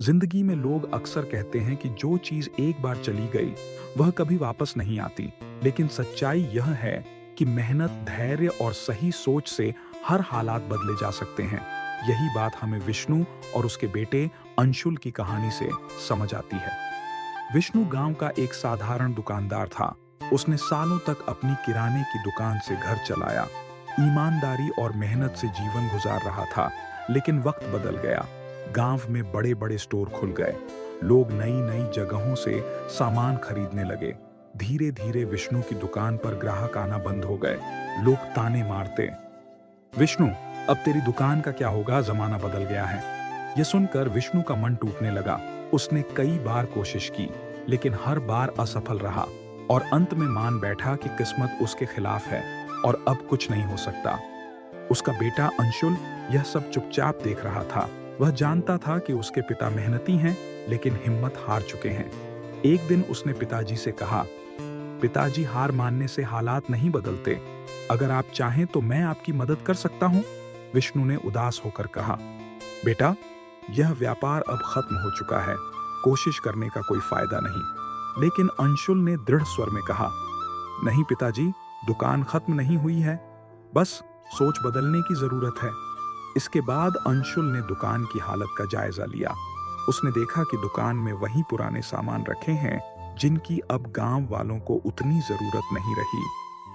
जिंदगी में लोग अक्सर कहते हैं कि जो चीज एक बार चली गई वह कभी वापस नहीं आती। लेकिन सच्चाई यह है कि मेहनत, धैर्य और सही सोच से हर हालात बदले जा सकते हैं। यही बात हमें विष्णु और उसके बेटे अंशुल की कहानी से समझ आती है। विष्णु गांव का एक साधारण दुकानदार था। उसने सालों तक अपनी किराने की दुकान से घर चलाया, ईमानदारी और मेहनत से जीवन गुजार रहा था। लेकिन वक्त बदल गया। गांव में बड़े बड़े स्टोर खुल गए। लोग नई नई जगहों से सामान खरीदने लगे। धीरे धीरे विष्णु की दुकान पर ग्राहक आना बंद हो गए। लोग ताने मारते, विष्णु अब तेरी दुकान का क्या होगा, जमाना बदल गया है। यह सुनकर विष्णु का मन टूटने लगा। उसने कई बार कोशिश की, लेकिन हर बार असफल रहा और अंत में मान बैठा कि किस्मत उसके खिलाफ है और अब कुछ नहीं हो सकता। उसका बेटा अंशुल यह सब चुपचाप देख रहा था। वह जानता था कि उसके पिता मेहनती हैं, लेकिन हिम्मत हार चुके हैं। एक दिन उसने पिताजी से कहा, पिताजी, हार मानने से हालात नहीं बदलते। अगर आप चाहें तो मैं आपकी मदद कर सकता हूं। विष्णु ने उदास होकर कहा, बेटा, यह व्यापार अब खत्म हो चुका है। कोशिश करने का कोई फायदा नहीं। लेकिन अंशुल ने दृढ़ स्वर में कहा, नहीं पिताजी, दुकान खत्म नहीं हुई है, बस सोच बदलने की जरूरत है। इसके बाद अंशुल ने दुकान की हालत का जायजा लिया। उसने देखा कि दुकान में वही पुराने सामान रखे हैं जिनकी अब गांव वालों को उतनी जरूरत नहीं रही।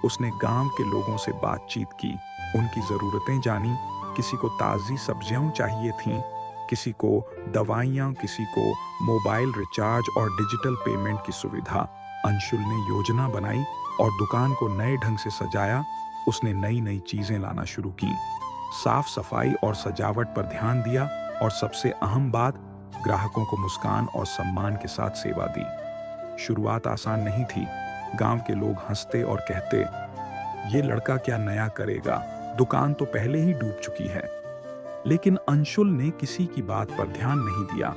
उसने गांव के लोगों से बातचीत की, उनकी जरूरतें जानी। किसी को ताजी सब्जियां चाहिए थीं, किसी को दवाइयां, किसी को मोबाइल रिचार्ज और डिजिटल पेमेंट की सुविधा। अंशुल ने योजना बनाई और दुकान को नए ढंग से सजाया। उसने नई नई चीजें लाना शुरू की, साफ सफाई और सजावट पर ध्यान दिया और सबसे अहम बात, ग्राहकों को मुस्कान और सम्मान के साथ सेवा दी। शुरुआत आसान नहीं थी। गांव के लोग हंसते और कहते, ये लड़का क्या नया करेगा, दुकान तो पहले ही डूब चुकी है। लेकिन अंशुल ने किसी की बात पर ध्यान नहीं दिया।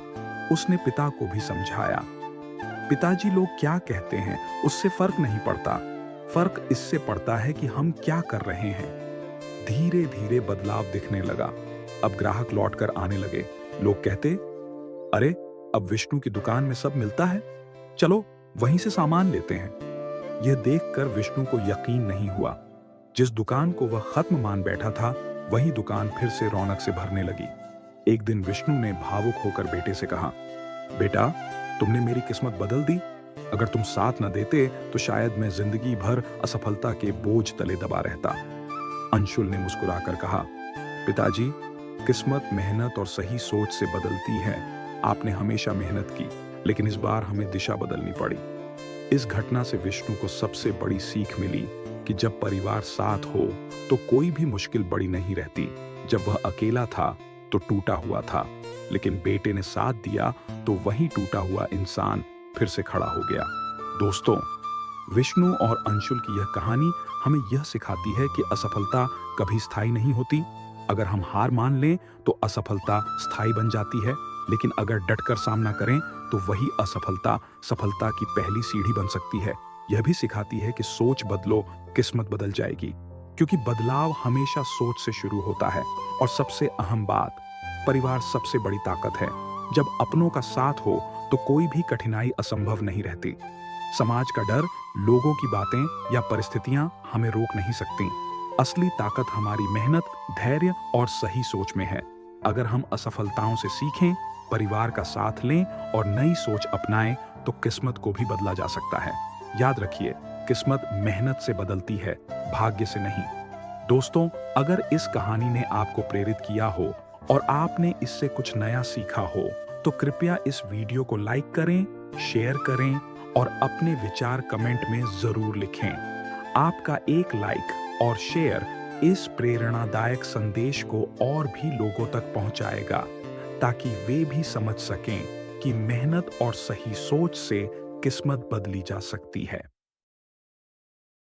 उसने पिता को भी समझाया, पिताजी, लोग क्या कहते हैं उससे फर्क नहीं पड़ता। फर्क इससे पड़ता है कि हम क्या कर रहे हैं। धीरे धीरे बदलाव दिखने लगा। अब ग्राहक लौटकर आने लगे। लोग कहते, अरे, अब विष्णु की दुकान में सब मिलता है, चलो वहीं से सामान लेते हैं। यह देखकर विष्णु को यकीन नहीं हुआ। जिस दुकान को वह खत्म मान बैठा था, वही दुकान फिर से रौनक से भरने लगी। एक दिन विष्णु ने भावुक होकर बेटे से कहा, बेटा, तुमने मेरी किस्मत बदल दी। अगर तुम साथ न देते तो शायद मैं जिंदगी भर असफलता के बोझ तले दबा रहता। अंशुल ने मुस्कुराकर कहा, पिताजी, किस्मत मेहनत और सही सोच से बदलती है। आपने हमेशा मेहनत की, लेकिन इस बार हमें दिशा बदलनी पड़ी। इस घटना से विष्णु को सबसे बड़ी सीख मिली कि जब परिवार साथ हो तो कोई भी मुश्किल बड़ी नहीं रहती। जब वह अकेला था तो टूटा हुआ था, लेकिन बेटे ने साथ दिया तो वही टूटा हुआ इंसान फिर से खड़ा हो गया। दोस्तों, विष्णु और अंशुल की यह कहानी हमें यह सिखाती है कि असफलता कभी स्थायी नहीं होती। अगर हम हार मान लें तो असफलता स्थायी बन जाती है, लेकिन अगर डटकर सामना करें तो वही असफलता सफलता की पहली सीढ़ी बन सकती है। यह भी सिखाती है कि सोच बदलो, किस्मत बदल जाएगी, क्योंकि बदलाव हमेशा सोच से शुरू होता है। और सबसे अहम बात, परिवार सबसे बड़ी ताकत है। जब अपनों का साथ हो तो कोई भी कठिनाई असंभव नहीं रहती। समाज का डर, लोगों की बातें या परिस्थितियां हमें रोक नहीं सकती। असली ताकत हमारी मेहनत, धैर्य और सही सोच में है। अगर हम असफलताओं से सीखें, परिवार का साथ लें और नई सोच अपनाएं तो किस्मत को भी बदला जा सकता है। याद रखिए, किस्मत मेहनत से बदलती है, भाग्य से नहीं। दोस्तों, अगर इस कहानी ने आपको प्रेरित किया हो और आपने इससे कुछ नया सीखा हो तो कृपया इस वीडियो को लाइक करें, शेयर करें और अपने विचार कमेंट में जरूर लिखें। आपका एक लाइक और शेयर इस प्रेरणादायक संदेश को और भी लोगों तक पहुंचाएगा, ताकि वे भी समझ सकें कि मेहनत और सही सोच से किस्मत बदली जा सकती है।